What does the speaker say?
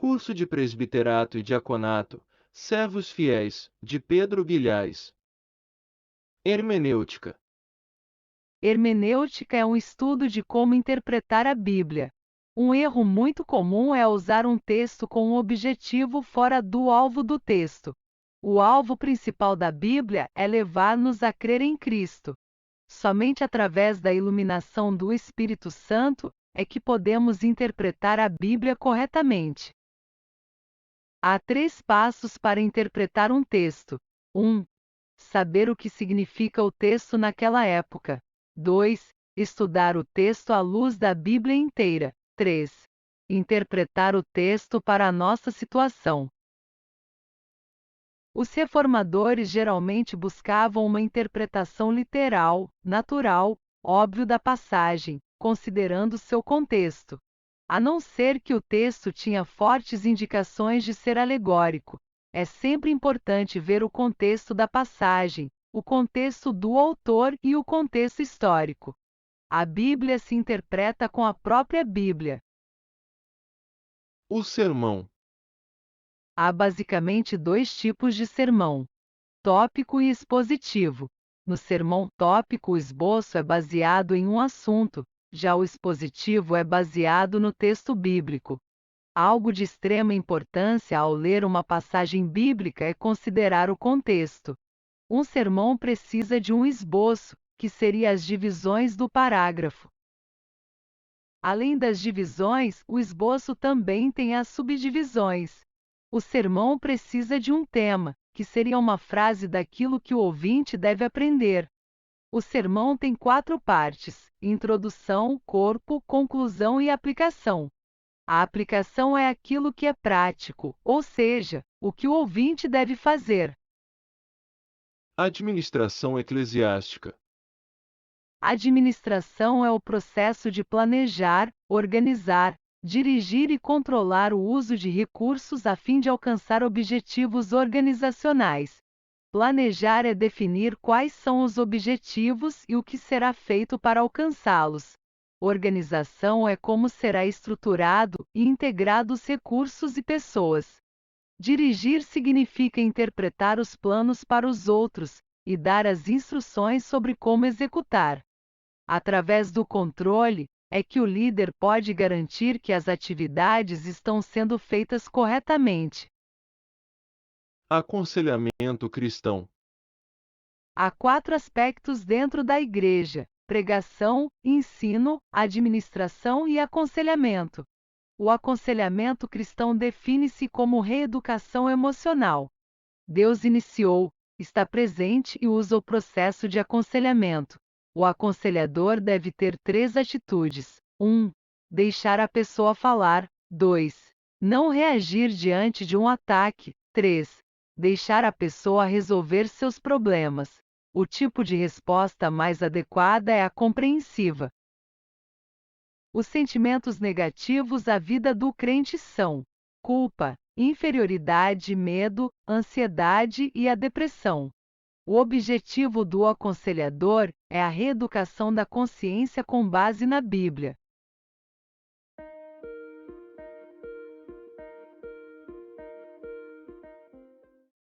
Curso de Presbiterato e Diaconato, Servos Fiéis, de Pedro Guilhais. Hermenêutica. Hermenêutica é um estudo de como interpretar a Bíblia. Um erro muito comum é usar um texto com um objetivo fora do alvo do texto. O alvo principal da Bíblia é levar-nos a crer em Cristo. Somente através da iluminação do Espírito Santo é que podemos interpretar a Bíblia corretamente. Há 3 passos para interpretar um texto. 1. Saber o que significa o texto naquela época. 2. Estudar o texto à luz da Bíblia inteira. 3. Interpretar o texto para a nossa situação. Os reformadores geralmente buscavam uma interpretação literal, natural, óbvio da passagem, considerando seu contexto. A não ser que o texto tinha fortes indicações de ser alegórico, é sempre importante ver o contexto da passagem, o contexto do autor e o contexto histórico. A Bíblia se interpreta com a própria Bíblia. O sermão. Há basicamente 2 tipos de sermão: tópico e expositivo. No sermão tópico, o esboço é baseado em um assunto, já o expositivo é baseado no texto bíblico. Algo de extrema importância ao ler uma passagem bíblica é considerar o contexto. Um sermão precisa de um esboço, que seria as divisões do parágrafo. Além das divisões, o esboço também tem as subdivisões. O sermão precisa de um tema, que seria uma frase daquilo que o ouvinte deve aprender. O sermão tem 4 partes: introdução, corpo, conclusão e aplicação. A aplicação é aquilo que é prático, ou seja, o que o ouvinte deve fazer. Administração eclesiástica. Administração é o processo de planejar, organizar, dirigir e controlar o uso de recursos a fim de alcançar objetivos organizacionais. Planejar é definir quais são os objetivos e o que será feito para alcançá-los. Organização é como será estruturado e integrado os recursos e pessoas. Dirigir significa interpretar os planos para os outros e dar as instruções sobre como executar. Através do controle, é que o líder pode garantir que as atividades estão sendo feitas corretamente. Aconselhamento cristão. Há 4 aspectos dentro da igreja: pregação, ensino, administração e aconselhamento. O aconselhamento cristão define-se como reeducação emocional. Deus iniciou, está presente e usa o processo de aconselhamento. O aconselhador deve ter 3 atitudes: 1. Deixar a pessoa falar. 2. Não reagir diante de um ataque. 3. Deixar a pessoa resolver seus problemas. O tipo de resposta mais adequada é a compreensiva. Os sentimentos negativos à vida do crente são: culpa, inferioridade, medo, ansiedade e a depressão. O objetivo do aconselhador é a reeducação da consciência com base na Bíblia.